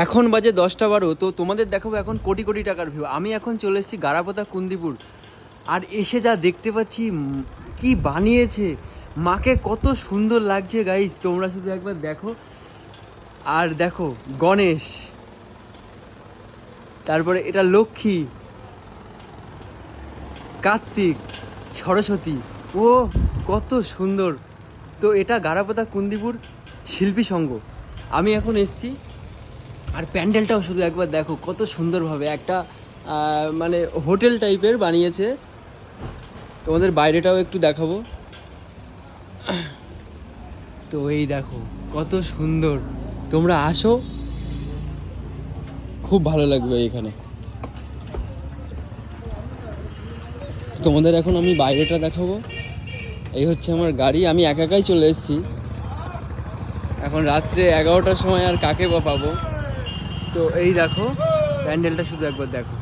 এখন বাজে 10টা 12, তো তোমাদের দেখাবো এখন কোটি কোটি টাকার ভিউ। আমি এখন চলে এসেছি গারাপোতা কুন্দিপুর, আর এসে যা দেখতে পাচ্ছি কি বানিয়েছে, মাকে কত সুন্দর লাগছে গাইস, তোমরা শুধু একবার দেখো। আর দেখো গণেশ, তারপরে এটা লক্ষ্মী, কার্তিক, সরস্বতী, ও কত সুন্দর। তো এটা গারাপোতা কুন্দিপুর শিল্পী সংঘ, আমি এখন এসছি। আর প্যান্ডেলটাও শুধু একবার দেখো কত সুন্দরভাবে একটা মানে হোটেল টাইপের বানিয়েছে। তোমাদের বাইরেটাও একটু দেখাবো। তো এই দেখো কত সুন্দর, তোমরা আসো, খুব ভালো লাগবে এখানে। তোমাদের এখন আমি বাইরেটা দেখাবো। এই হচ্ছে আমার গাড়ি, আমি একাই চলে এসেছি। এখন রাত্রে 11টার সময় আর কাকে বা পাবো। তো এই দেখো প্যান্ডেলটা শুধু একবার দেখো।